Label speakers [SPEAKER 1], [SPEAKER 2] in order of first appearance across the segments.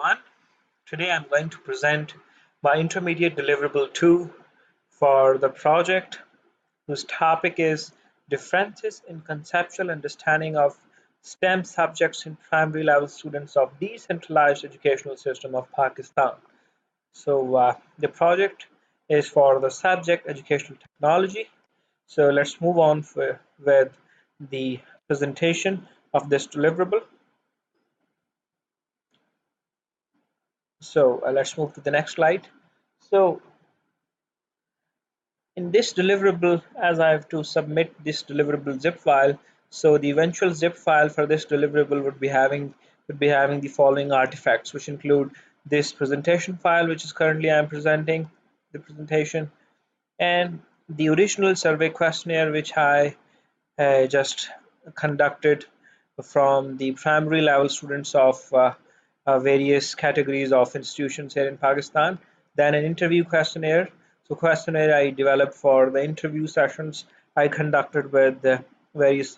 [SPEAKER 1] everyone. Today I'm going to present my intermediate deliverable 2 for the project whose topic is differences in conceptual understanding of STEM subjects in primary level students of decentralized educational system of Pakistan. The project is for the subject educational technology. So let's move on with the presentation of this deliverable. Let's move to the next slide. So in this deliverable, as I have to submit this deliverable zip file, so the eventual zip file for this deliverable would be having the following artifacts, which include this presentation file, which is currently I'm presenting the presentation, and the original survey questionnaire, which I just conducted from the primary level students of various categories of institutions here in Pakistan. Then an interview questionnaire. So questionnaire I developed for the interview sessions I conducted with various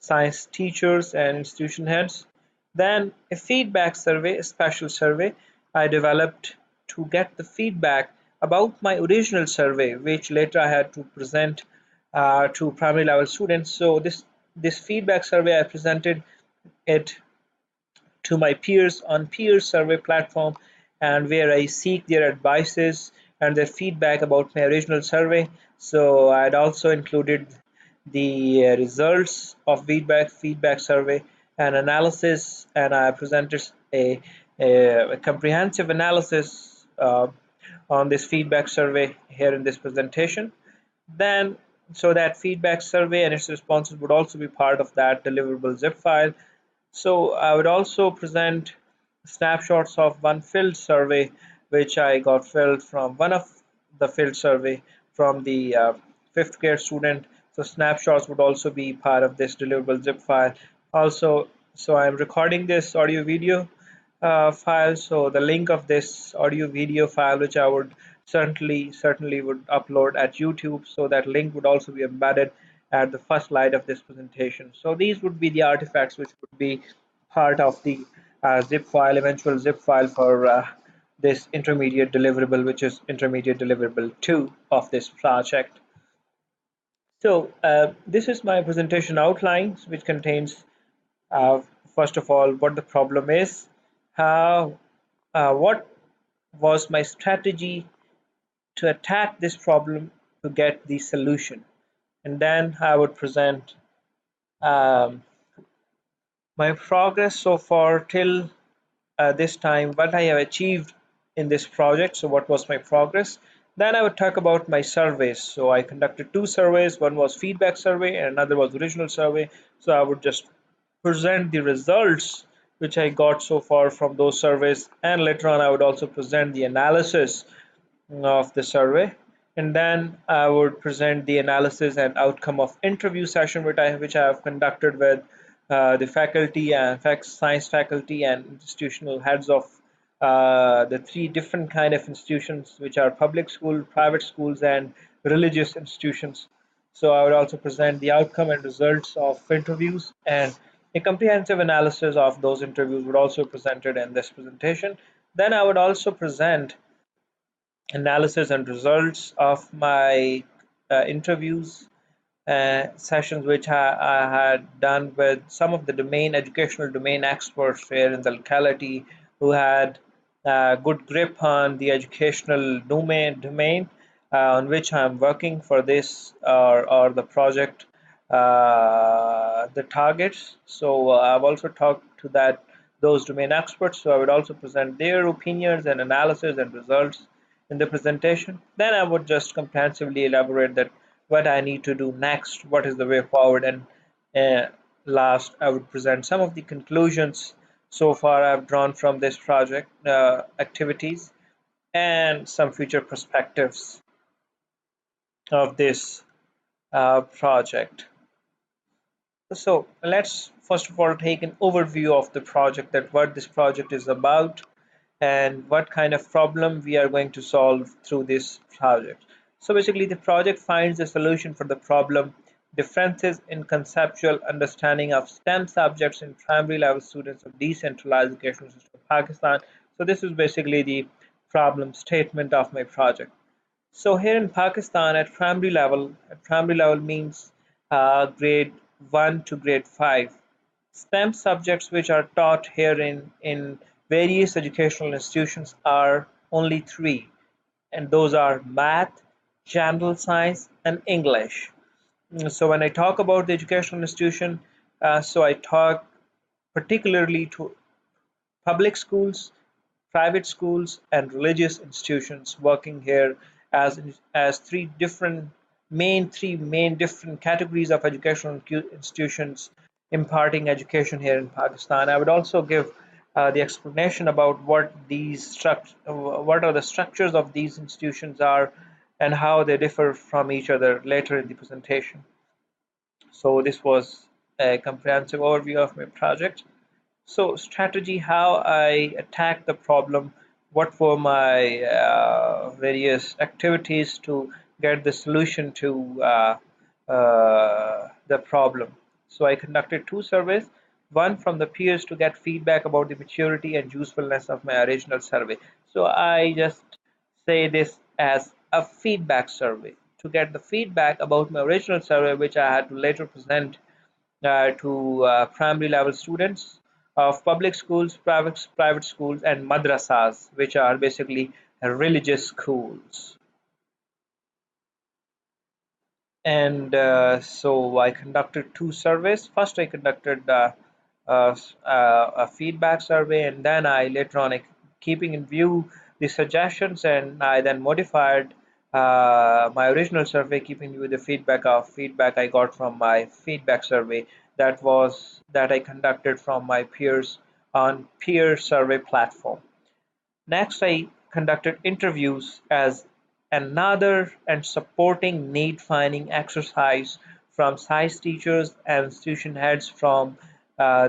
[SPEAKER 1] science teachers and institution heads. Then a feedback survey, a special survey I developed to get the feedback about my original survey, which later I had to present to primary level students. So this feedback survey I presented it to my peers on peer survey platform, and where I seek their advices and their feedback about my original survey. So I'd also included the results of feedback survey and analysis, and I presented a comprehensive analysis on this feedback survey here in this presentation. Then, so that feedback survey and its responses would also be part of that deliverable zip file. So I would also present snapshots of one field survey, which I got filled from one of the field survey from the fifth grade student. So snapshots would also be part of this deliverable zip file. Also, so I'm recording this audio video file. So the link of this audio video file, which I would certainly would upload at YouTube. So that link would also be embedded at the first slide of this presentation. So these would be the artifacts which would be part of the eventual zip file for this intermediate deliverable, which is intermediate deliverable 2 of this project. So this is my presentation outline, which contains first of all what the problem is, how what was my strategy to attack this problem to get the solution, and then I would present um, my progress so far till this time, what I have achieved in this project. So what was my progress? Then I would talk about my surveys. So I conducted 2 surveys. One was feedback survey and another was original survey. So I would just present the results which I got so far from those surveys, and later on I would also present the analysis of the survey, and then I would present the analysis and outcome of interview session which I have conducted with the faculty and science faculty and institutional heads of the 3 different kind of institutions, which are public school, private schools, and religious institutions. So I would also present the outcome and results of interviews, and a comprehensive analysis of those interviews would also be presented in this presentation. Then I would also present analysis and results of my interviews sessions, which I had done with some of the educational domain experts here in the locality, who had good grip on the educational domain on which I'm working for this, or the project, the targets. So I've also talked to those domain experts. So I would also present their opinions and analysis and results in the presentation. Then I would just comprehensively elaborate that what I need to do next, what is the way forward, and last I would present some of the conclusions so far I've drawn from this project activities, and some future perspectives of this project. So let's first of all take an overview of the project, that what this project is about and what kind of problem we are going to solve through this project. So basically the project finds a solution for the problem differences in conceptual understanding of STEM subjects in primary level students of decentralized educational system of Pakistan. So this is basically the problem statement of my project. So here in Pakistan at primary level means grade 1 to grade 5. STEM subjects which are taught here in various educational institutions are only three, and those are math, general science, and English. So when I talk about the educational institution, so I talk particularly to public schools, private schools, and religious institutions working here as three main different categories of educational institutions imparting education here in Pakistan. I would also give the explanation about what are the structures of these institutions are and how they differ from each other later in the presentation. So this was a comprehensive overview of my project. So strategy, how I attacked the problem, what were my various activities to get the solution to the problem. So I conducted two surveys, one from the peers to get feedback about the maturity and usefulness of my original survey. So I just say this as a feedback survey to get the feedback about my original survey, which I had to later present to primary level students of public schools, private schools, and madrasas, which are basically religious schools. And so I conducted two surveys. First, I conducted a feedback survey, and then I later on, keeping in view the suggestions, and I then modified my original survey, keeping in view the feedback I got from my feedback survey that I conducted from my peers on peer survey platform. Next, I conducted interviews as another and supporting need finding exercise from science teachers and institution heads from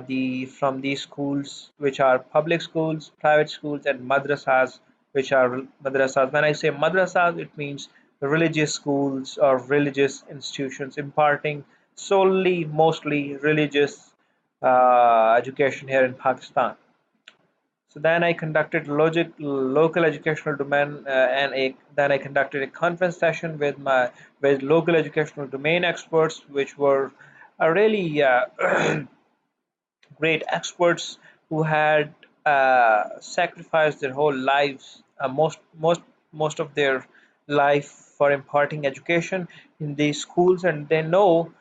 [SPEAKER 1] these schools, which are public schools, private schools, and madrasas, which are madrasas. When I say madrasas, it means religious schools or religious institutions imparting mostly religious education here in Pakistan. So then I conducted local educational domain, then I conducted a conference session with local educational domain experts, which were really great experts who had sacrificed their whole lives, most of their life for imparting education in these schools, and they know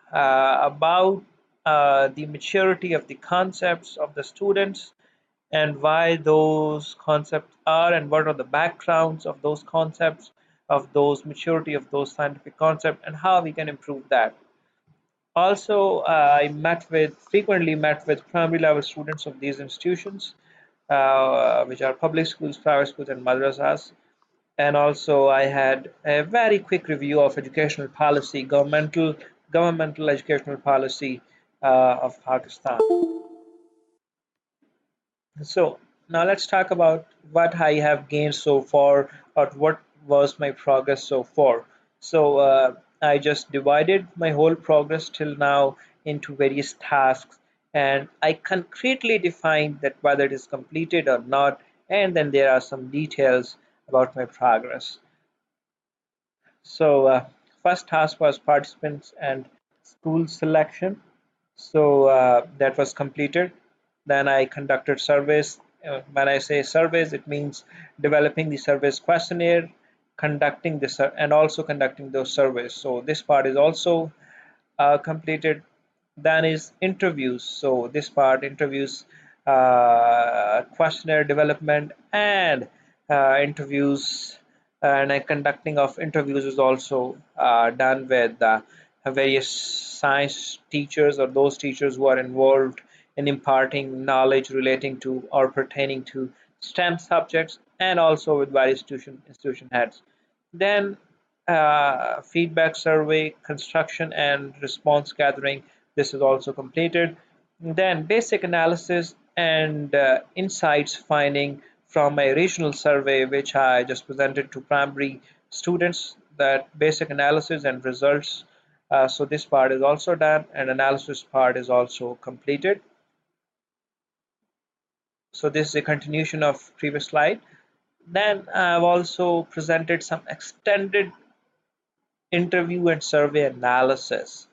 [SPEAKER 1] about the maturity of the concepts of the students and why those concepts are and what are the backgrounds of those concepts, of those maturity of those scientific concepts, and how we can improve that. Also, I frequently met with primary level students of these institutions, which are public schools, private schools, and madrasas. And also, I had a very quick review of educational policy, governmental educational policy of Pakistan. So now let's talk about what I have gained so far, or what was my progress so far. So I just divided my whole progress till now into various tasks, and I concretely defined that whether it is completed or not, and then there are some details about my progress. So first task was participants and school selection. So that was completed. Then I conducted surveys. When I say surveys, it means developing the surveys questionnaire, and also conducting those surveys. So this part is also completed. Then is interviews. So this part interviews, questionnaire development, and interviews, and conducting of interviews is also done with various science teachers or those teachers who are involved in imparting knowledge relating to or pertaining to STEM subjects, and also with various institution heads. Then feedback survey, construction and response gathering. This is also completed. Then basic analysis and insights finding from my regional survey, which I just presented to primary students, that basic analysis and results. So this part is also done, and analysis part is also completed. So this is a continuation of previous slide. Then I've also presented some extended interview and survey analysis.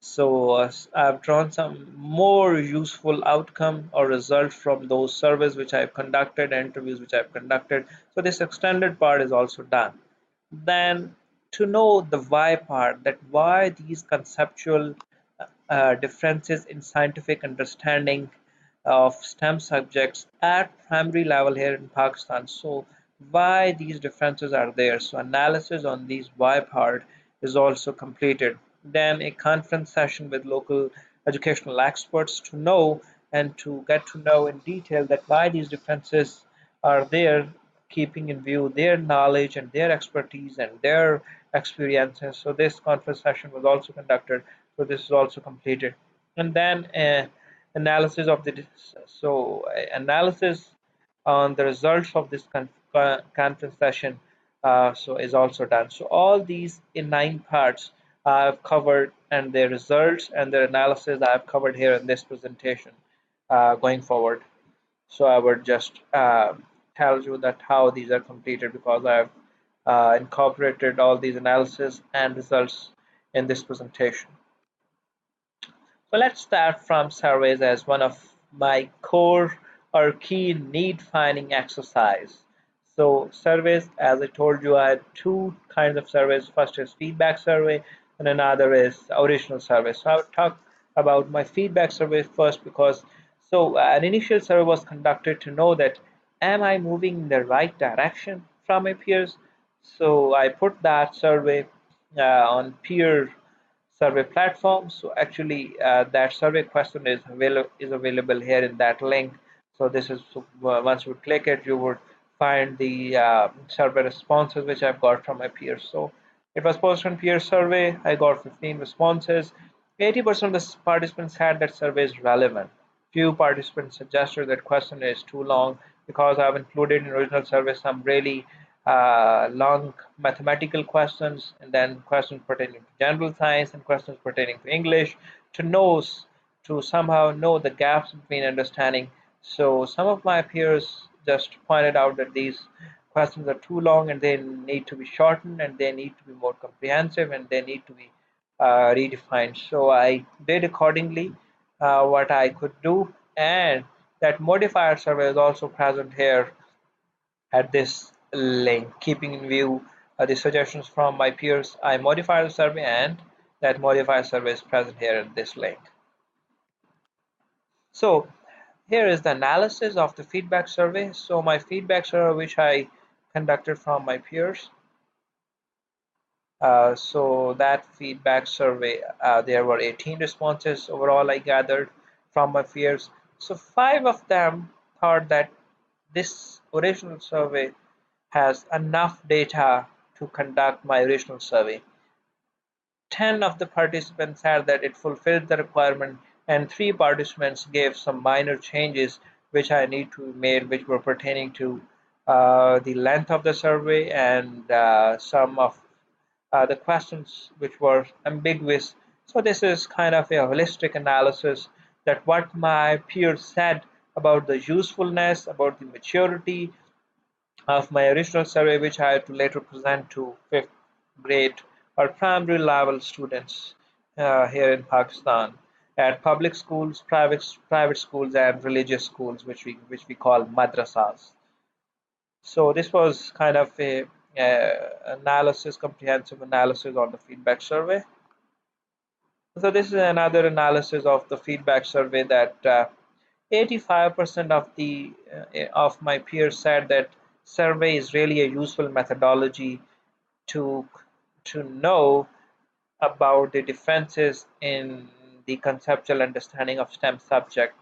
[SPEAKER 1] So I've drawn some more useful outcome or result from those surveys which I've conducted, interviews which I've conducted. So this extended part is also done. Then to know the why part, that why these conceptual differences in scientific understanding of STEM subjects at primary level here in Pakistan. So why these differences are there. So analysis on these why part is also completed. Then a conference session with local educational experts to know and to get to know in detail that why these differences are there, keeping in view their knowledge and their expertise and their experiences. So this conference session was also conducted. So this is also completed. And then analysis of the analysis on the results of this conference session so is also done. So all these in 9 parts I've covered, and their results and their analysis I've covered here in this presentation going forward. So I would just tell you that how these are completed, because I've incorporated all these analysis and results in this presentation. So let's start from surveys as one of my core or key need finding exercise. So surveys, as I told you, I had two kinds of surveys. First is feedback survey and another is original survey. So I would talk about my feedback survey first, because an initial survey was conducted to know that am I moving in the right direction from my peers. So I put that survey on peer survey platform. So actually, that survey question is available here in that link. So this is once you click it, you would find the survey responses which I've got from my peers. So it was posted on peer survey. I got 15 responses. 80% of the participants had that survey is relevant. Few participants suggested that question is too long, because I've included in original survey some really long mathematical questions, and then questions pertaining to general science and questions pertaining to English, to know to somehow know the gaps between understanding. So some of my peers just pointed out that these questions are too long and they need to be shortened and they need to be more comprehensive and they need to be redefined. So I did accordingly what I could do, and that modifier survey is also present here at this link. Keeping in view the suggestions from my peers, I modify the survey, and that modified survey is present here at this link. So here is the analysis of the feedback survey. So my feedback survey, which I conducted from my peers. So that feedback survey, there were 18 responses overall I gathered from my peers. So 5 of them thought that this original survey has enough data to conduct my original survey. 10 of the participants said that it fulfilled the requirement, and 3 participants gave some minor changes which I need to be made, which were pertaining to the length of the survey and some of the questions which were ambiguous. So this is kind of a holistic analysis that what my peers said about the usefulness, about the maturity of my original survey, which I had to later present to 5th grade or primary level students here in Pakistan at public schools, private schools, and religious schools, which we call madrasas. So this was kind of a comprehensive analysis on the feedback survey. So this is another analysis of the feedback survey that 85% of my peers said that survey is really a useful methodology to know about the differences in the conceptual understanding of STEM subject,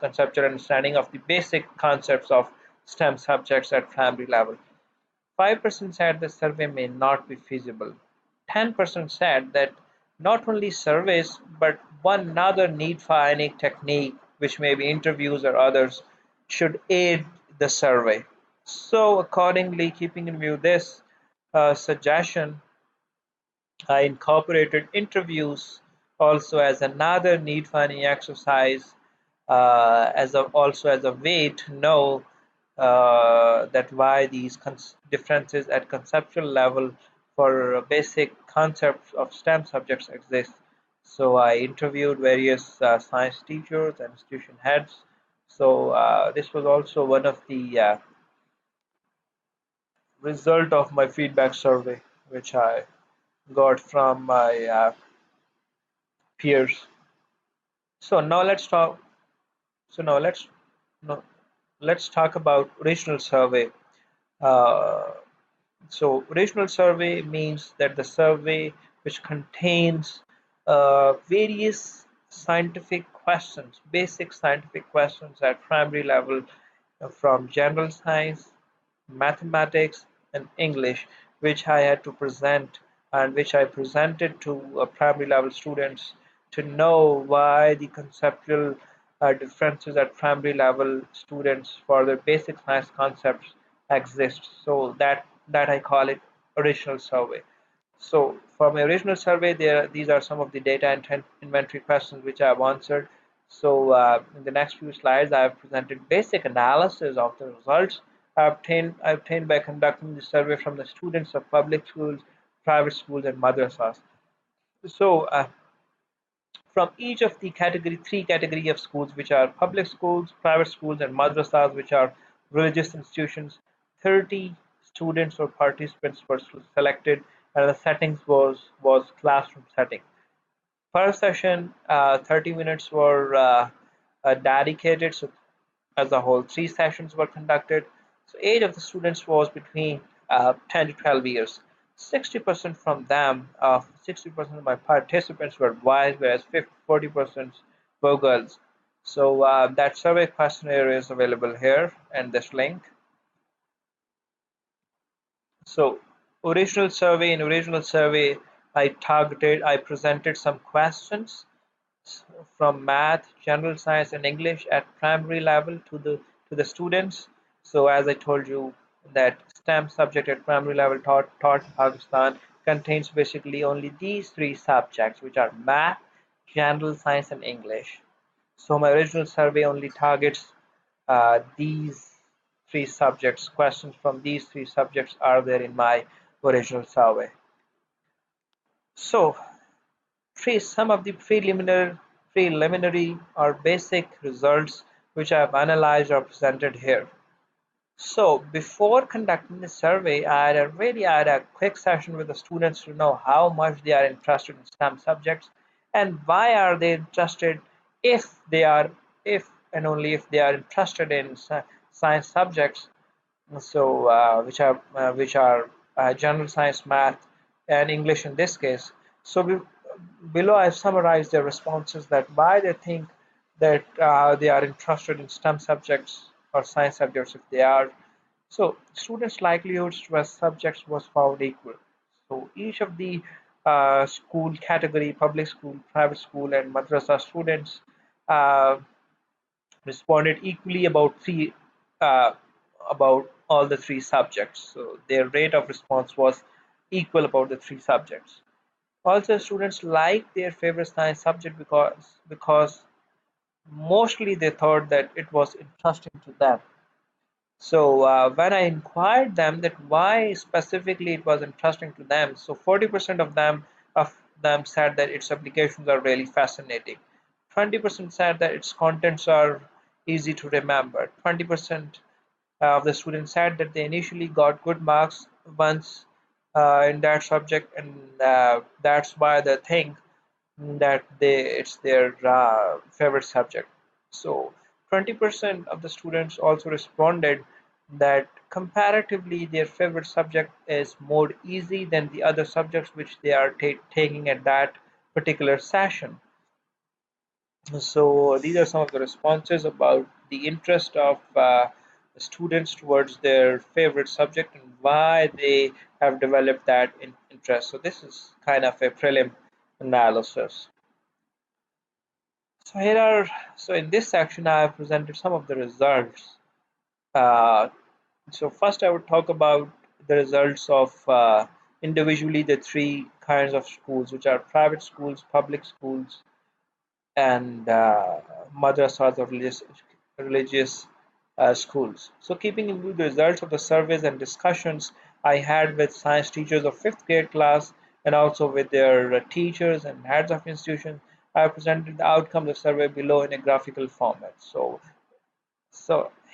[SPEAKER 1] conceptual understanding of the basic concepts of STEM subjects at primary level. 5% said the survey may not be feasible. 10% said that not only surveys, but one other need finding technique, which may be interviews or others, should aid the survey. So, accordingly, keeping in view this suggestion, I incorporated interviews also as another need finding exercise also as a way to know that why these differences at conceptual level for basic concepts of STEM subjects exist. So I interviewed various science teachers and institution heads. So this was also one of the result of my feedback survey, which I got from my peers. So now let's talk. So now no, let's talk about original survey. Uh, So regional survey means that the survey which contains various scientific questions, basic scientific questions at primary level from general science, mathematics, and English, which I had to present and which I presented to primary level students to know why the conceptual differences at primary level students for their basic science concepts exist. So that I call it original survey. So for my original survey, these are some of the data inventory questions which I have answered. So in the next few slides, I have presented basic analysis of the results I obtained by conducting the survey from the students of public schools, private schools, and madrasas. So from each of the three category of schools, which are public schools, private schools, and madrasas, which are religious institutions, 30 students or participants were selected, and the settings was classroom setting. Per session, 30 minutes were dedicated. So as a whole, three sessions were conducted. So age of the students was between 10 to 12 years. 60% from them, 60% of my participants were boys, whereas 40% were girls. So that survey questionnaire is available here and this link. So original survey, I presented some questions from math, general science, and English at primary level to the students. So as I told you, that STEM subject at primary level taught in Pakistan contains basically only these three subjects, which are math, general science, and English. So my original survey only targets these three subjects. Questions from these three subjects are there in my original survey. So some of the preliminary or basic results which I have analyzed are presented here. So before conducting the survey, I had a quick session with the students to know how much they are interested in STEM subjects and why are they interested if they are if and only if they are interested in science subjects, so which are general science, math, and English in this case. So below I've summarized their responses, that why they think that they are interested in STEM subjects or science subjects if they are. So students' likelihoods to as subjects was found equal. So each of the school category, public school, private school, and madrasa students uh, responded equally uh, about all the three subjects. So their rate of response was equal about the three subjects. Also, students liked their favorite science subject because mostly they thought that it was interesting to them. So when I inquired them that why specifically it was interesting to them, so 40% of them said that its applications are really fascinating. 20% said that its contents are easy to remember. 20% of the students said that they initially got good marks once in that subject, and that's why they think that it's their favorite subject. So 20% of the students also responded that comparatively their favorite subject is more easy than the other subjects which they are taking at that particular session. So these are some of the responses about the interest of students towards their favorite subject and why they have developed that interest. So this is kind of a prelim analysis. So here are so in this section I have presented some of the results. Uh, so first I would talk about the results of individually the three kinds of schools, which are private schools, public schools, and madrasas or religious schools. So keeping in view the results of the surveys and discussions I had with science teachers of fifth grade class and also with their teachers and heads of institutions, I have presented the outcome of the survey below in a graphical format. So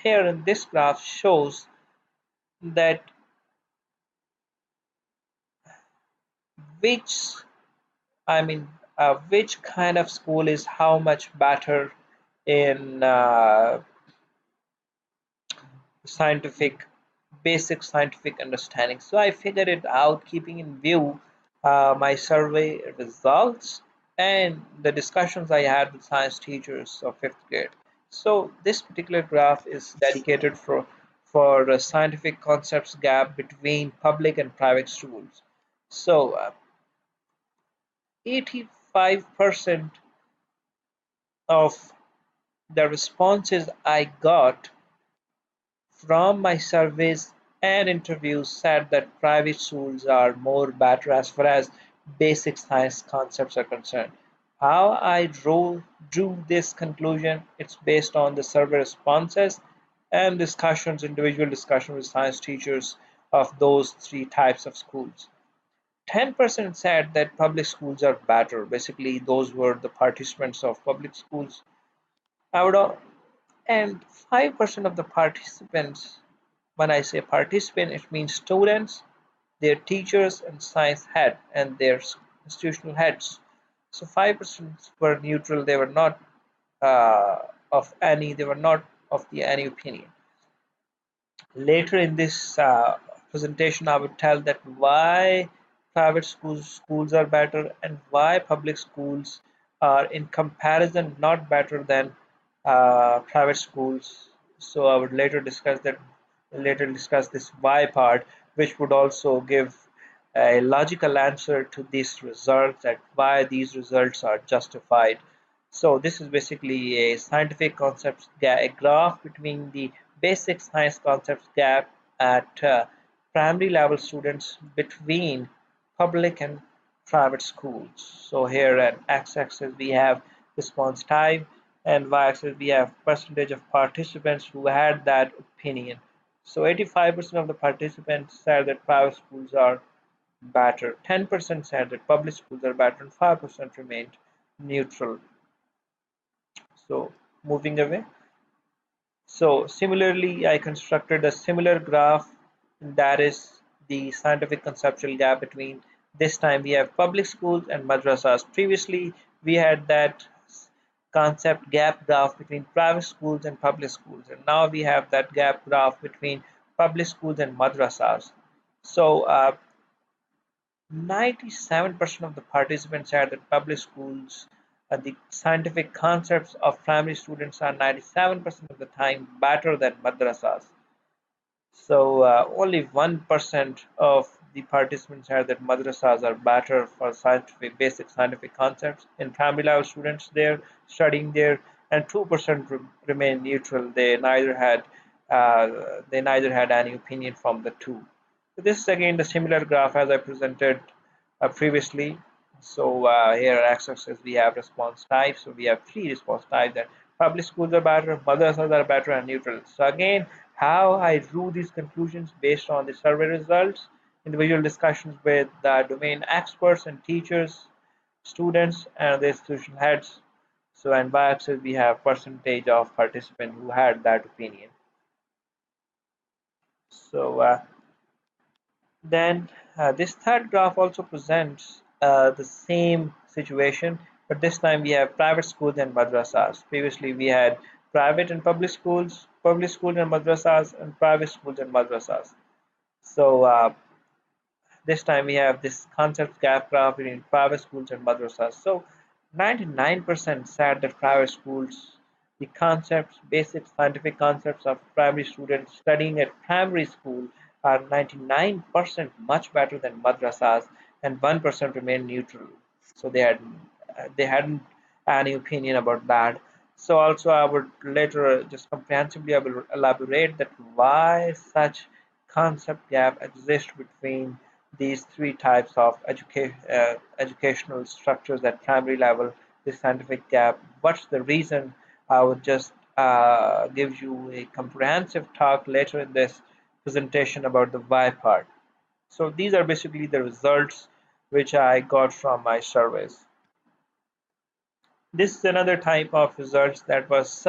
[SPEAKER 1] here in this graph shows that which I mean which kind of school is how much better in scientific basic scientific understanding. So I figured it out keeping in view my survey results and the discussions I had with science teachers of fifth grade. So this particular graph is dedicated for the scientific concepts gap between public and private schools. So 85% of the responses I got from my surveys and interviews said that private schools are more better as far as basic science concepts are concerned. How I drew this conclusion, it's based on the survey responses and discussions, individual discussion with science teachers of those three types of schools. 10% said that public schools are better. Basically, those were the participants of public schools. I would and 5% of the participants, when I say participant, it means students, their teachers, and science head and their institutional heads. So 5% were neutral. They were not of any. They were not of the any opinion. Later in this presentation, I would tell that why private schools are better and why public schools are in comparison not better than private schools. So I would later discuss this why part, which would also give a logical answer to these results, that why these results are justified. So this is basically a scientific concepts a graph between the basic science concepts gap at primary level students between public and private schools. So here at x-axis we have response time and y-axis we have percentage of participants who had that opinion. So 85% of the participants said that private schools are better, 10% said that public schools are better, and 5% remained neutral. So moving away. So similarly, I constructed a similar graph, that is the scientific conceptual gap between, this time we have public schools and madrasas. Previously, we had that concept gap graph between private schools and public schools, and now we have that gap graph between public schools and madrasas. So 97% of the participants said that public schools, the scientific concepts of primary students are 97% of the time better than madrasas. So only 1% of the participants said that madrasas are better for scientific, basic scientific concepts. In primary level students there studying there, and 2% remain neutral. They neither had any opinion from the two. So this is again the similar graph as I presented previously. So here x-axis we have response types. So we have three response types: that public schools are better, madrasas are better, and neutral. So again, how I drew these conclusions based on the survey results, individual discussions with the domain experts and teachers, students, and the institution heads. So and y-axis we have percentage of participants who had that opinion. So then this third graph also presents the same situation, but this time we have private schools and madrasas. Previously we had private and public schools and madrasas, and private schools and madrasas. So this time we have this concept gap graph between private schools and madrasas. So 99% said that private schools, the concepts, basic scientific concepts of primary students studying at primary school are 99% much better than madrasas, and 1% remain neutral. So they hadn't any opinion about that. So also I would later just comprehensively elaborate that why such concept gap exists between these three types of educational structures at primary level this scientific gap. What's the reason? I would just give you a comprehensive talk later in this presentation about the why part. So these are basically the results which I got from my surveys. This is another type of results that was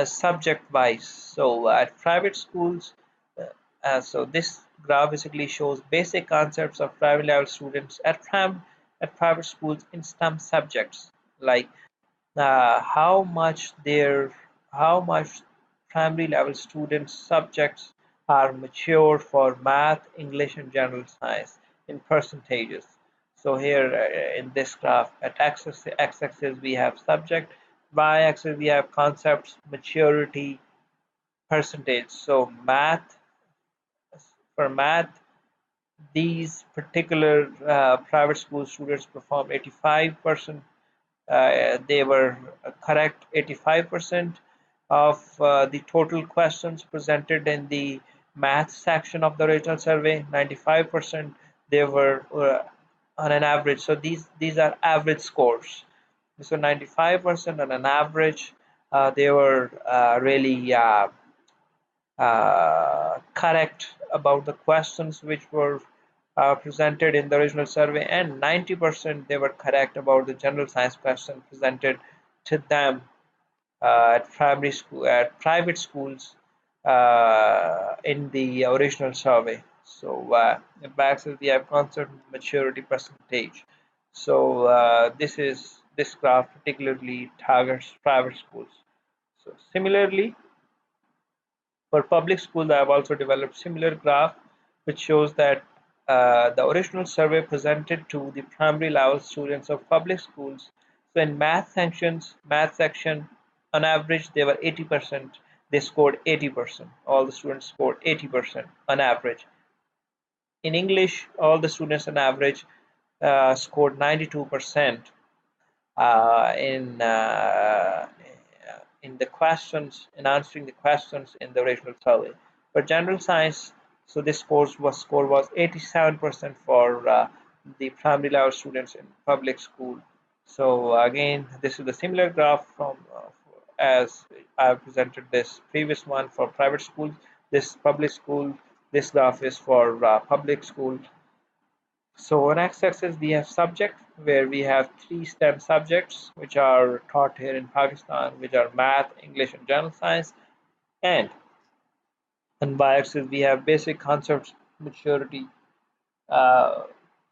[SPEAKER 1] subject wise. So at private schools, uh, so this graph basically shows basic concepts of private level students at private schools in STEM subjects, like how much primary level students subjects are mature for math, English, and general science in percentages. So here in this graph, at x-axis we have subject, y-axis we have concepts, maturity, percentage. So math, these particular private school students perform 85%. They were correct 85% of the total questions presented in the math section of the original survey. 95% they were on an average. So these are average scores. So 95% on an average, they were really correct about the questions which were presented in the original survey, and 90% they were correct about the general science question presented to them at primary school at private schools in the original survey. So in backslash we have concept maturity percentage. So this graph particularly targets private schools. So similarly, for public schools, I have also developed similar graph which shows that the original survey presented to the primary level students of public schools. So in math section, on average they were 80%. They scored 80%. All the students scored 80% on average. In English, all the students on average scored 92%. In the questions, in answering the questions in the original survey. For general science, so this score was 87% for the primary level students in public school. So again, this is a similar graph from as I presented this previous one for private schools. This public school, this graph is for public school. So on x-axis we have subject, where we have three STEM subjects which are taught here in Pakistan, which are math, English, and general science. And on y-axis we have basic concepts, maturity, uh,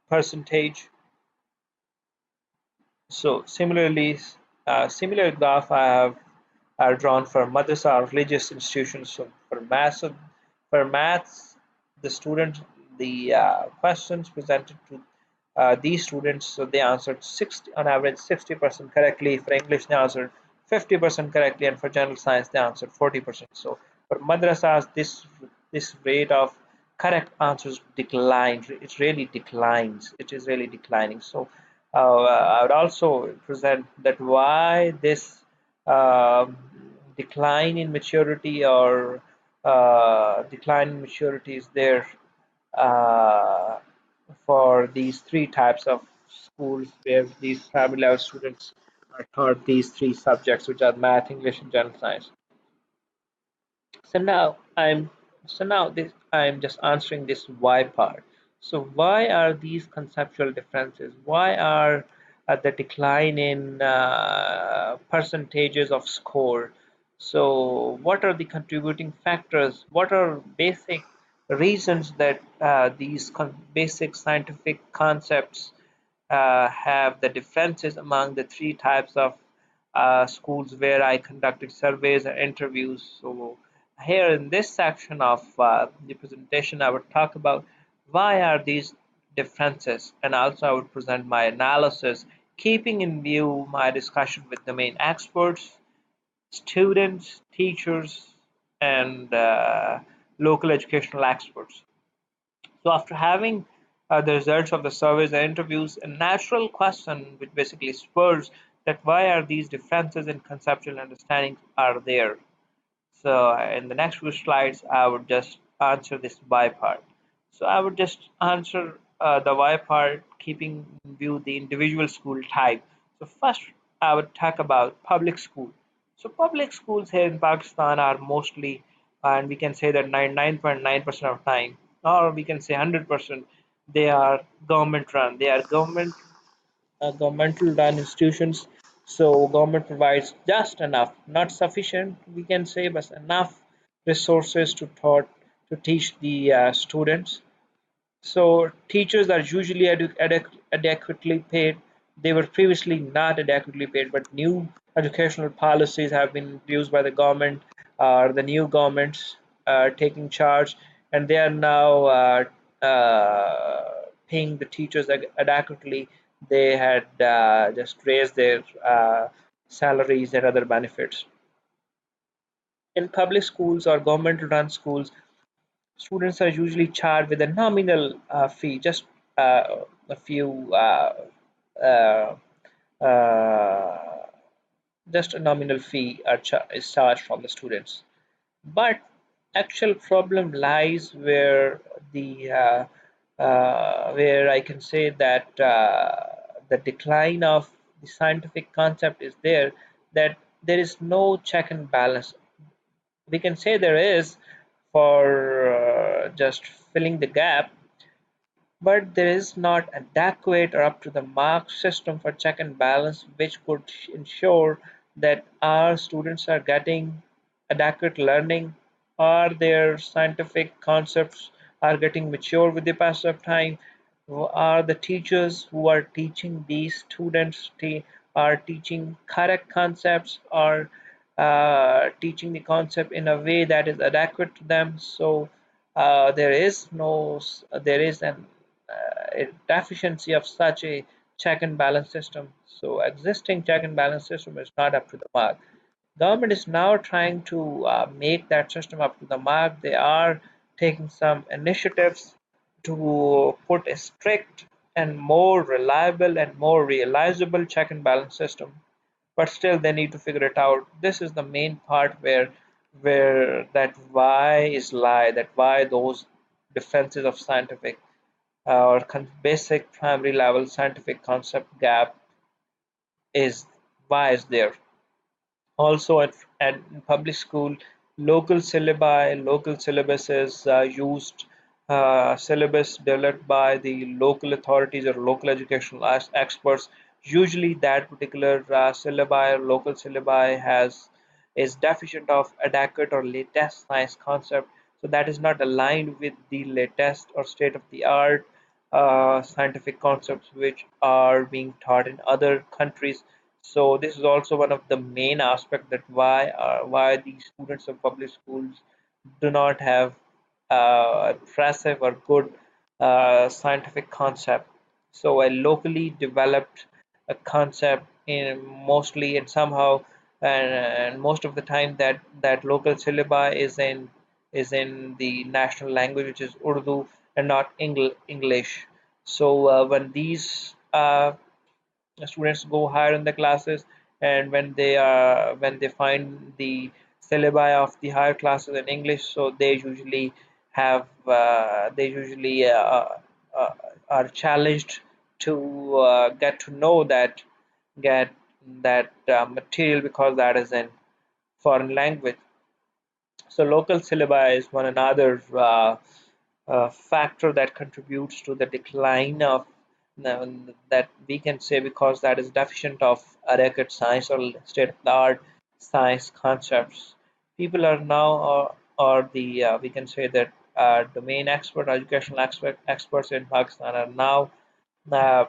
[SPEAKER 1] percentage. So similarly, similar graph I have are drawn for madrasa or religious institutions. So for maths, the student, the questions presented to these students, so they answered 60 on average 60% correctly. For English, they answered 50% correctly, and for general science, they answered 40%. So for madrasas, this rate of correct answers declined. It really declines. It is really declining. So I would also present that why this decline in maturity or decline in maturity is there uh, for these three types of schools where these primary level students are taught these three subjects, which are math, English, and general science. So now I'm just answering this why part. So why are these conceptual differences? Why are the decline in percentages of score? So what are the contributing factors? What are basic reasons that these basic scientific concepts have the differences among the three types of schools where I conducted surveys and interviews? So here in this section of the presentation, I would talk about why are these differences, and also I would present my analysis, keeping in view my discussion with domain experts, students, teachers, and local educational experts. So after having the results of the surveys and interviews, a natural question which basically spurs that why are these differences in conceptual understanding are there. So in the next few slides, I would just answer this why part. So I would just answer the why part, keeping in view the individual school type. So first, I would talk about public school. So public schools here in Pakistan are mostly, and we can say that 99.9% of time, or we can say 100%, they are government run. They are governmental run institutions. So government provides just enough, not sufficient, we can say, but enough resources to teach the students. So teachers are usually adequately paid. They were previously not adequately paid, but new educational policies have been introduced by the government, the new governments taking charge, and they are now paying the teachers adequately. They had just raised their salaries and other benefits. In public schools or government-run schools, students are usually charged with a nominal fee, just a few, uh, uh, just a nominal fee is charged from the students. But actual problem lies where I can say that the decline of the scientific concept is there, that there is no check and balance. We can say there is for just filling the gap, but there is not adequate or up to the mark system for check and balance which could ensure that our students are getting adequate learning, or their scientific concepts are getting mature with the passage of time, are the teachers who are teaching these students are teaching correct concepts, or teaching the concept in a way that is adequate to them. So there is no there is an a deficiency of such a check and balance system. So existing check and balance system is not up to the mark. Government is now trying to make that system up to the mark. They are taking some initiatives to put a strict and more reliable and more realizable check and balance system, but still they need to figure it out. This is the main part where that why is lie, that why those defenses of scientific or basic primary level scientific concept gap is why is there. Also at public school, local syllabi, local syllabuses used, syllabus developed by the local authorities or local educational experts. Usually that particular syllabi or local syllabi is deficient of adequate or latest science concept. So that is not aligned with the latest or state of the art scientific concepts which are being taught in other countries. So this is also one of the main aspects that why the students of public schools do not have impressive or good scientific concept. So a locally developed a concept in mostly and somehow, and most of the time that local syllabi is in the national language, which is Urdu and not English. So when these students go higher in the classes, and when they find the syllabi of the higher classes in English, so they usually uh, are challenged to get to know get that material, because that is in foreign language. So local syllabi is one another factor that contributes to the decline of that we can say, because that is deficient of adequate science or state-of-the-art science concepts. People are now, or the we can say that domain expert, educational experts in Pakistan are now uh,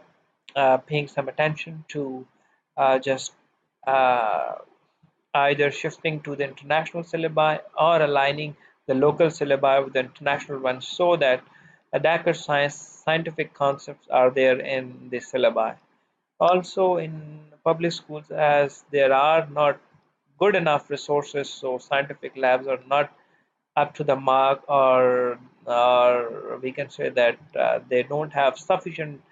[SPEAKER 1] paying some attention to just uh, either shifting to the international syllabi or aligning the local syllabi with the international ones, so that adequate scientific concepts are there in the syllabi. Also in public schools, as there are not good enough resources, so scientific labs are not up to the mark, or we can say that they don't have sufficient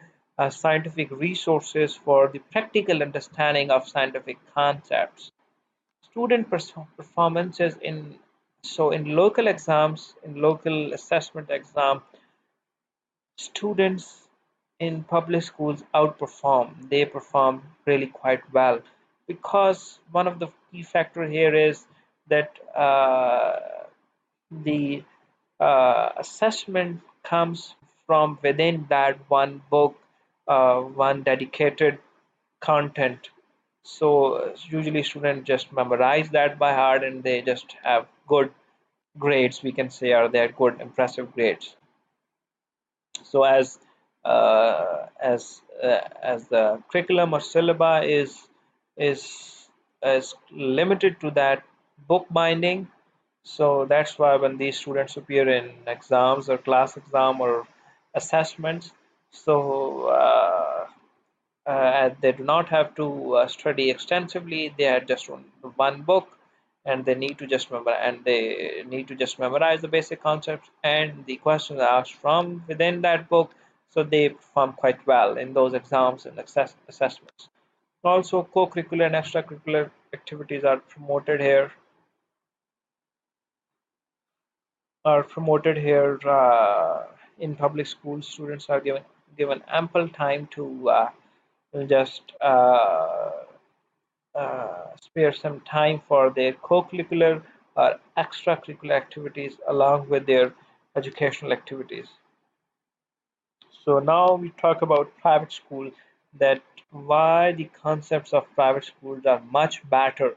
[SPEAKER 1] scientific resources for the practical understanding of scientific concepts. Student performances in local exams, in local assessment exam, students in public schools outperform. They perform really quite well because one of the key factor here is that the assessment comes from within that one book, one dedicated content. So usually students just memorize that by heart and they just have good grades, we can say, or they're good, impressive grades. So as the curriculum or syllabi is is limited to that book binding, so that's why when these students appear in exams or class exam or assessments, so they do not have to study extensively. They had just one book, and they need to just memorize the basic concepts and the questions asked from within that book. So they perform quite well in those exams and assessments. Also, co-curricular and extracurricular activities are promoted here in public schools. Students are given ample time to just spare some time for their co-curricular or extracurricular activities along with their educational activities. So now we talk about private school, that why the concepts of private schools are much better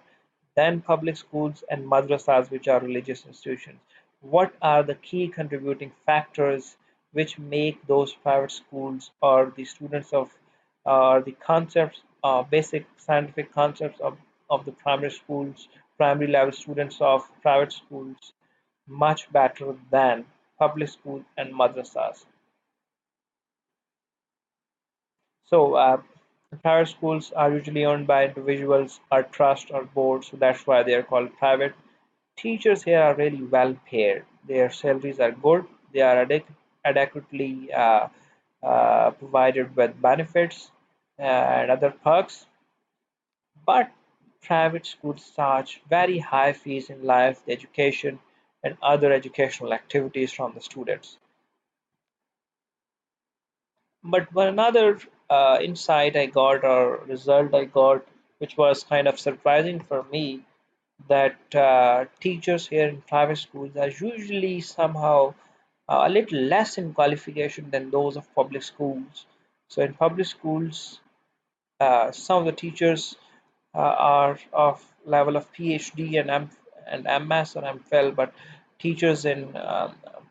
[SPEAKER 1] than public schools and madrasas, which are religious institutions. What are the key contributing factors which make those private schools or the students of or the concepts, basic scientific concepts of the primary schools, primary level students of private schools much better than public schools and madrasas? So, private schools are usually owned by individuals or trust or boards, so that's why they are called private. Teachers here are really well paid. Their salaries are good. They are adequately provided with benefits and other perks. But private schools charge very high fees in life, education, and other educational activities from the students. But one another insight I got or result I got, which was kind of surprising for me, that teachers here in private schools are usually somehow a little less in qualification than those of public schools. So in public schools, some of the teachers are of level of PhD and MS or MPhil, but teachers in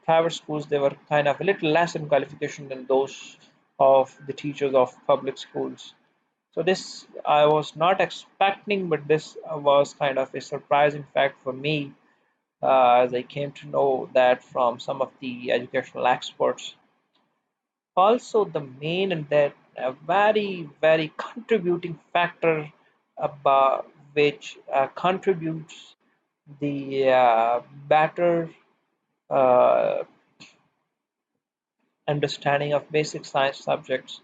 [SPEAKER 1] private schools, they were kind of a little less in qualification than those of the teachers of public schools. So this I was not expecting, but this was kind of a surprising fact for me, as I came to know that from some of the educational experts. Also, the main and that a very contributing factor about which contributes the better uh, understanding of basic science subjects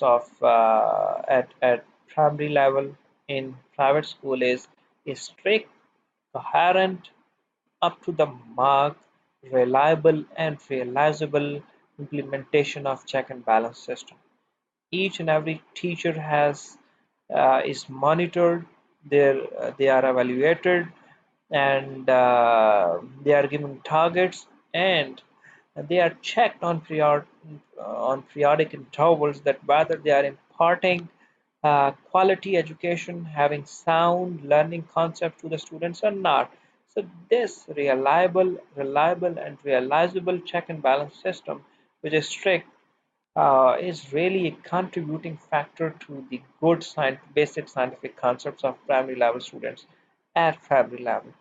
[SPEAKER 1] of at primary level in private school is strict, coherent, up to the mark, reliable and realizable implementation of check and balance system. Each and every teacher has is monitored. They are evaluated, and they are given targets, and they are checked on periodic intervals that whether they are imparting quality education, having sound learning concepts to the students or not. So this reliable and realizable check and balance system, which is strict, is really a contributing factor to the good basic scientific concepts of primary level students at primary level.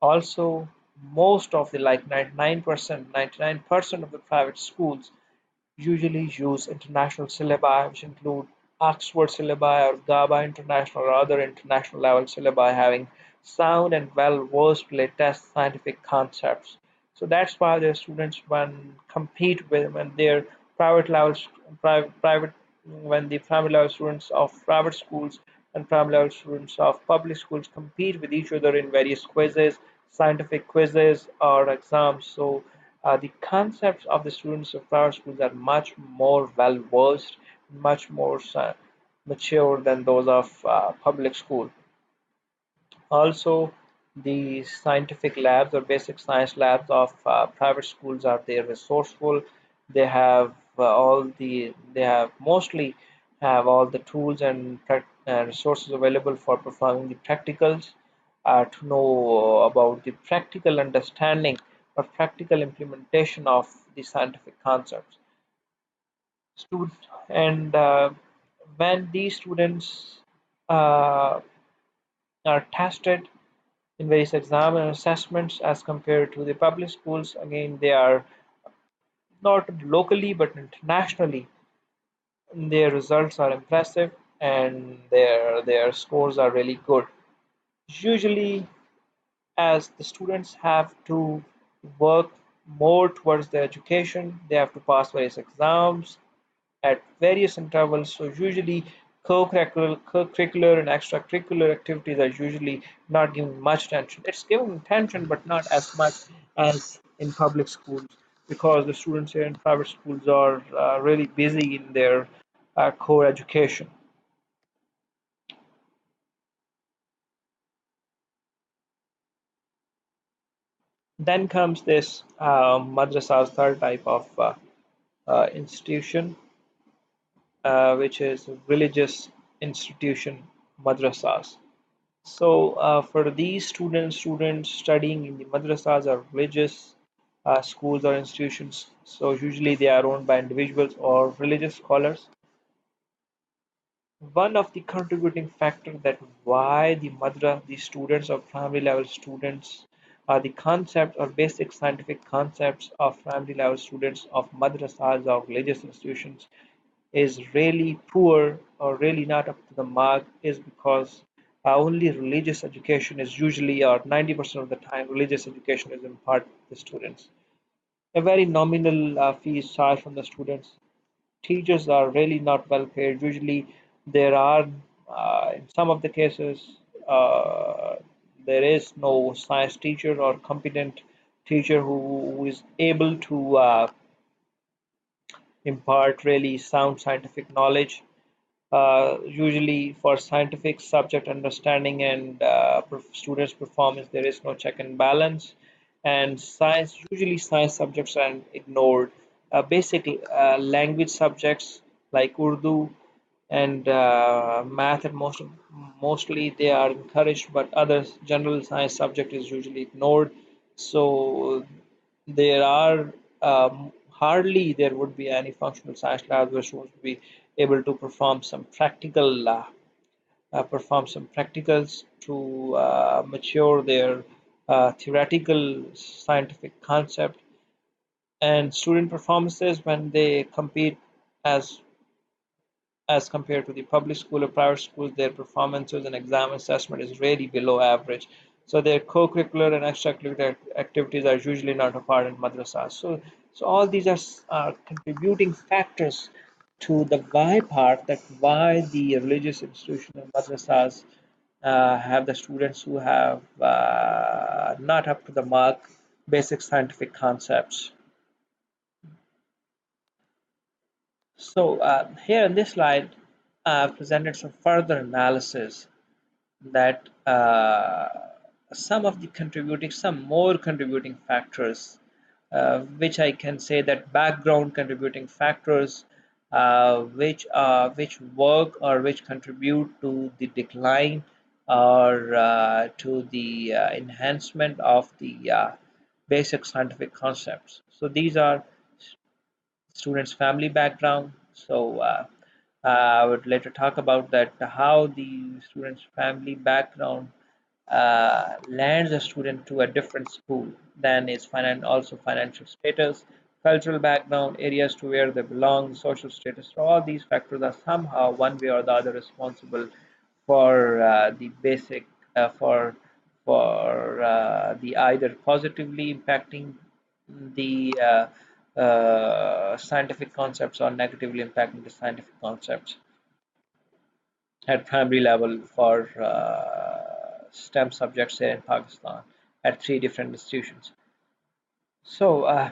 [SPEAKER 1] Also, most of the like 99% of the private schools usually use international syllabi, which include Oxford syllabi or GABA International or other international level syllabi having sound and well-versed latest scientific concepts. So that's why their students, when their private levels, private, when the primary level students of private schools and primary level students of public schools compete with each other in various quizzes, scientific quizzes or exams. So The concepts of the students of private schools are much more well versed, much more mature than those of public school. Also, the scientific labs or basic science labs of private schools are they resourceful. They have they have mostly have all the tools and resources available for performing the practicals, to know about the practical understanding or practical implementation of the scientific concepts. Stud and When these students uh, are tested in various exam and assessments as compared to the public schools, again they are not locally but internationally, their results are impressive and their scores are really good. Usually, as the students have to work more towards their education, they have to pass various exams at various intervals. So usually co-curricular and extracurricular activities are usually not given much attention. It's given attention, but not as much as in public schools, because the students here in private schools are really busy in their core education. Then comes this madrasa's third type of institution, which is religious institution madrasas. So for these students studying in the madrasas or religious schools or institutions, so usually they are owned by individuals or religious scholars. One of the contributing factor that why the students or primary level students, the concept or basic scientific concepts of primary level students of madrasas or religious institutions is really poor or really not up to the mark is because only religious education is usually, or 90% of the time, religious education is imparted to the students. A very nominal fee is charged from the students. Teachers are really not well paid. Usually, there are, in some of the cases, there is no science teacher or competent teacher who is able to impart really sound scientific knowledge. Usually for scientific subject understanding and students' performance, there is no check and balance. And usually science subjects are ignored. Basically, language subjects like Urdu and math and mostly they are encouraged, but other general science subject is usually ignored. So there are hardly there would be any functional science labs where students would be able to perform some practicals to mature their theoretical scientific concept. And student performances when they compete as as compared to the public school or private schools, their performances and exam assessment is really below average. So their co-curricular and extracurricular activities are usually not a part in madrasas. So all these are contributing factors to the why part, that why the religious institution and madrasas have the students who have not up to the mark basic scientific concepts. So here in this slide, I've presented some further analysis that some more contributing factors, which I can say that background contributing factors, which work or which contribute to the decline or to the enhancement of the basic scientific concepts. So these are students' family background. So I would later talk about that how the student's family background lands a student to a different school than is also financial status, cultural background, areas to where they belong, social status. So all these factors are somehow one way or the other responsible for the basic for the either positively impacting the scientific concepts or negatively impacting the scientific concepts at primary level for STEM subjects here in Pakistan at three different institutions. So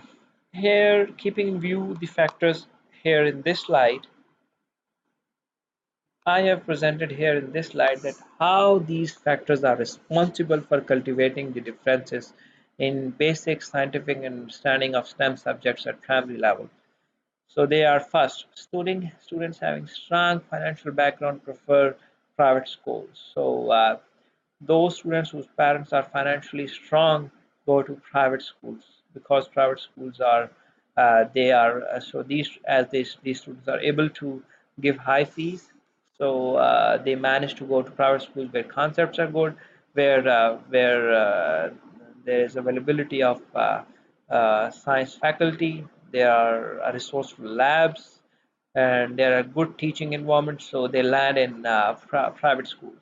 [SPEAKER 1] Here, keeping in view the factors here in this slide, I have presented here in this slide that how these factors are responsible for cultivating the differences in basic scientific understanding of STEM subjects at primary level. So they are first, students having strong financial background prefer private schools. So those students whose parents are financially strong go to private schools because private schools are they are so these students are able to give high fees, so they manage to go to private schools where concepts are good, where there is availability of science faculty, there are resourceful labs, and there are good teaching environments, so they land in private schools.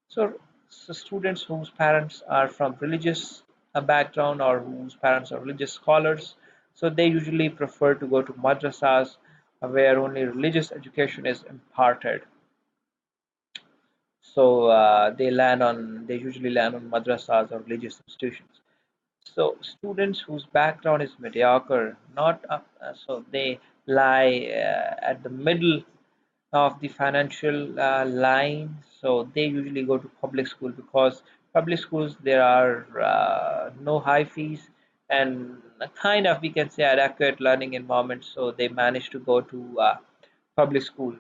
[SPEAKER 1] So, so students whose parents are from religious background or whose parents are religious scholars, so they usually prefer to go to madrasas where only religious education is imparted. So they usually land on madrasas or religious institutions. So students whose background is mediocre, not up, so they lie at the middle of the financial line, so they usually go to public school because public schools there are no high fees and a kind of we can say adequate learning environment, so they manage to go to public schools.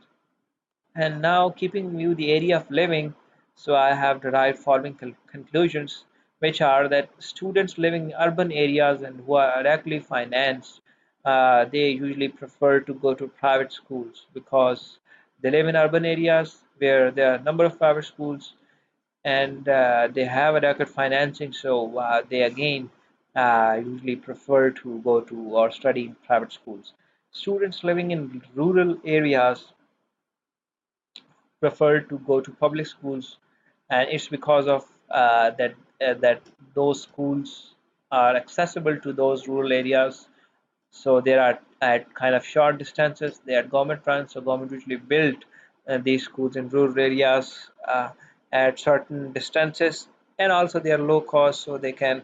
[SPEAKER 1] And now keeping view the area of living, so I have derived following conclusions, which are that students living in urban areas and who are directly financed, they usually prefer to go to private schools because they live in urban areas where there are a number of private schools and they have adequate financing, so they again usually prefer to go to or study in private schools. Students living in rural areas prefer to go to public schools, and it's because of that those schools are accessible to those rural areas. So they are at kind of short distances. They are government run, so government usually built these schools in rural areas at certain distances, and also they are low cost, so they can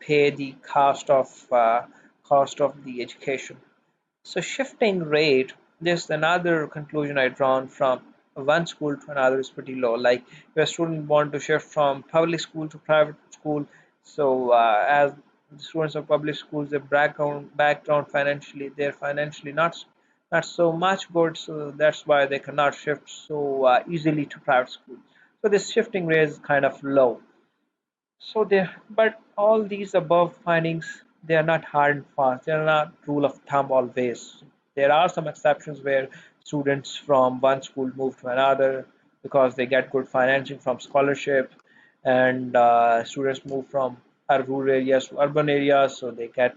[SPEAKER 1] pay the cost of the education. So shifting rate, this is another conclusion I drawn from one school to another is pretty low. Like if a student want to shift from public school to private school, so as the students of public schools, their background financially, they're financially not so much good, so that's why they cannot shift so easily to private school. So this shifting rate is kind of low. So there, but all these above findings, they are not hard and fast. They are not rule of thumb always. There are some exceptions where students from one school move to another because they get good financing from scholarship, and students move from rural areas to urban areas, so they get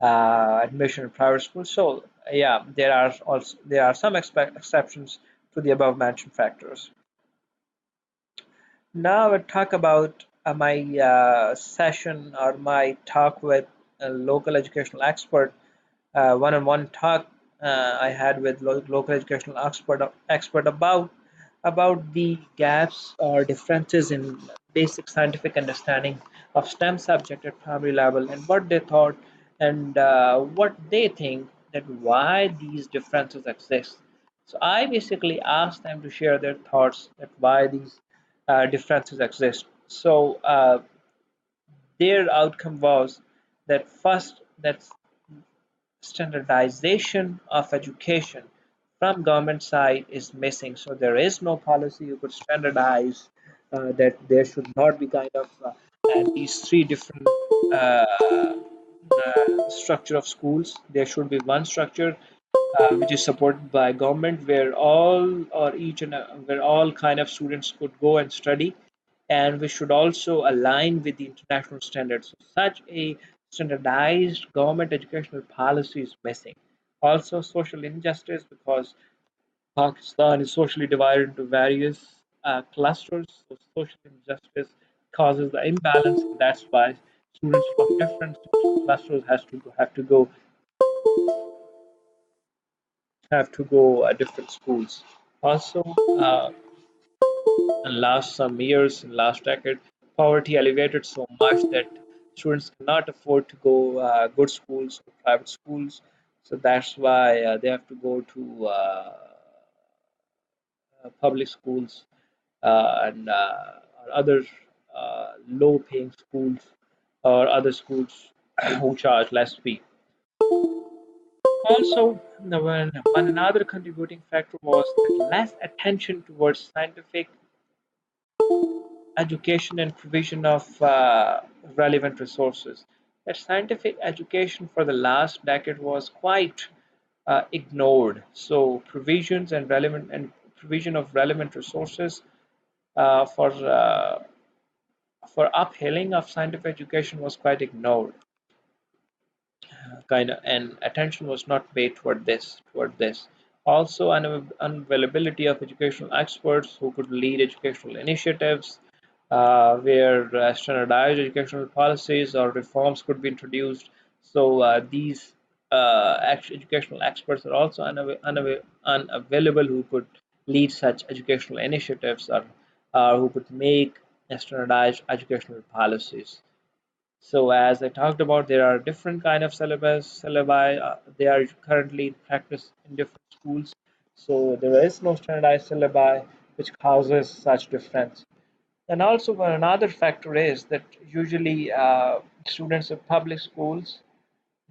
[SPEAKER 1] admission in private schools. So yeah, there are some exceptions to the above mentioned factors. Now I talk about my session or my talk with a local educational expert, one-on-one talk I had with local educational expert about the gaps or differences in basic scientific understanding of STEM subject at primary level and what they thought and what they think that why these differences exist. So I basically asked them to share their thoughts that why these differences exist. So their outcome was that first that standardization of education from government side is missing. So there is no policy you could standardize that there should not be kind of these three different structure of schools. There should be one structure which is supported by government where all or each and where all kind of students could go and study, and we should also align with the international standards. So such a standardized government educational policy is missing. Also social injustice because Pakistan is socially divided into various clusters, so social injustice causes the imbalance, and that's why students from different social clusters have to go different schools. Also, in last some years, in last decade, poverty elevated so much that Students cannot afford to go good schools or private schools, so that's why they have to go to public schools and or other low-paying schools or other schools who charge less fee. Also, one another contributing factor was that less attention towards scientific education and provision of relevant resources. That scientific education for the last decade was quite ignored. So provision of relevant resources for uphealing of scientific education was quite ignored, kind of, and attention was not paid toward this. Also, unavailability of educational experts who could lead educational initiatives, where standardized educational policies or reforms could be introduced. So these educational experts are also unavailable who could lead such educational initiatives, or who could make standardized educational policies. So as I talked about, there are different kind of syllabi. They are currently in practice in different schools. So there is no standardized syllabi, which causes such difference. And also another factor is that usually students of public schools,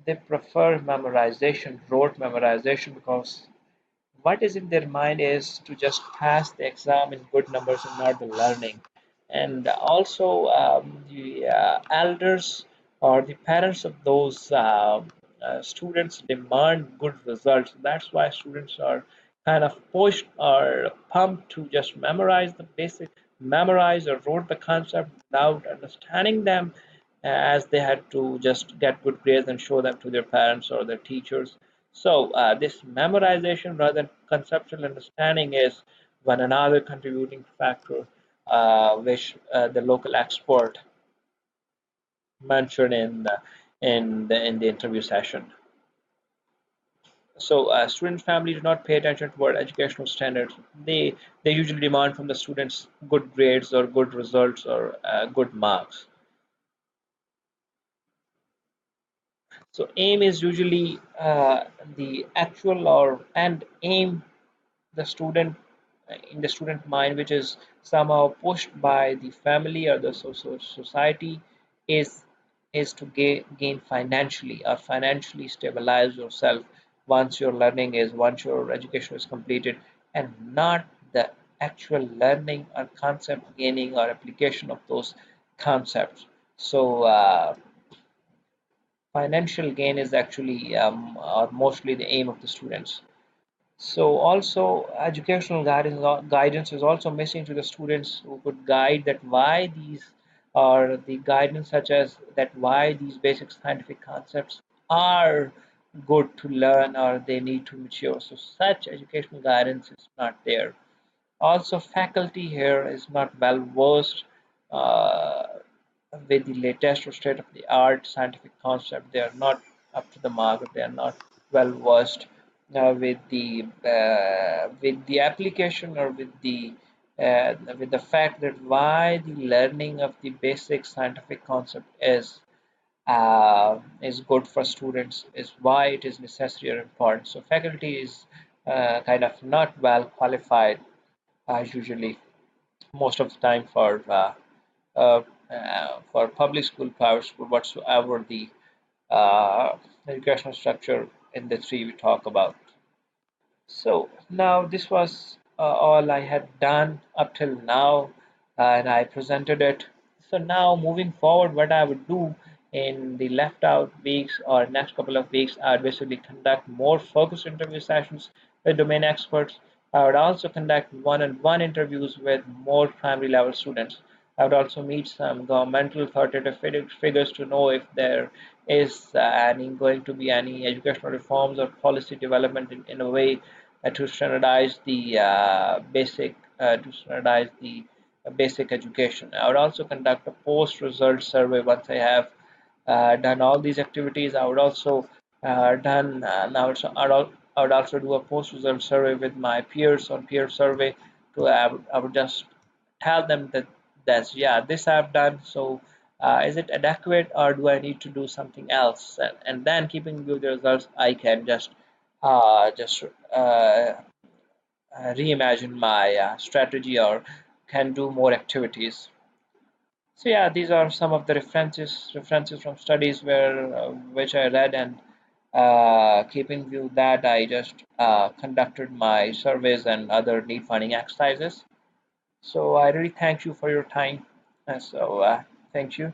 [SPEAKER 1] they prefer memorization, rote memorization, because what is in their mind is to just pass the exam in good numbers and not the learning. And also the elders or the parents of those students demand good results. That's why students are kind of pushed or pumped to just memorize or rote the concept without understanding them, as they had to just get good grades and show them to their parents or their teachers. So this memorization rather than conceptual understanding is one another contributing factor, which the local expert mentioned in the interview session. So student family do not pay attention toward educational standards. They usually demand from the students good grades or good results or good marks. So aim is usually the actual or and aim the student in the student mind, which is somehow pushed by the family or the society, is to gain financially or financially stabilize yourself once your education is completed, and not the actual learning or concept gaining or application of those concepts. So financial gain is actually or mostly the aim of the students. So also educational guidance is also missing to the students who could guide that why these, or the guidance such as that why these basic scientific concepts are good to learn or they need to mature. So such educational guidance is not there. Also, faculty here is not well versed uh, with the latest or state of the art scientific concept. They are not up to the mark. They are not well versed with the application or with the fact that why the learning of the basic scientific concept is good for students, is why it is necessary or important. So faculty is kind of not well qualified usually most of the time uh, for public school, private school, whatsoever the uh, educational structure in the three we talk about. So now this was all I had done up till now, and I presented it. So now moving forward, what I would do in the left out weeks or next couple of weeks, I would basically conduct more focused interview sessions with domain experts. I would also conduct one-on-one interviews with more primary level students. I would also meet some governmental authoritative figures to know if there is any going to be any educational reforms or policy development in a way to standardize the basic education. I would also conduct a post-result survey once I have done all these activities. I would also done now. I would also do a post-result survey with my peers on peer survey. I would just tell them that that's, yeah, this I've done. So is it adequate or do I need to do something else? And then keeping view the results, I can just reimagine my strategy or can do more activities. So yeah, these are some of the references from studies where which I read, and keeping view that I just conducted my surveys and other need finding exercises. So I really thank you for your time. And so thank you.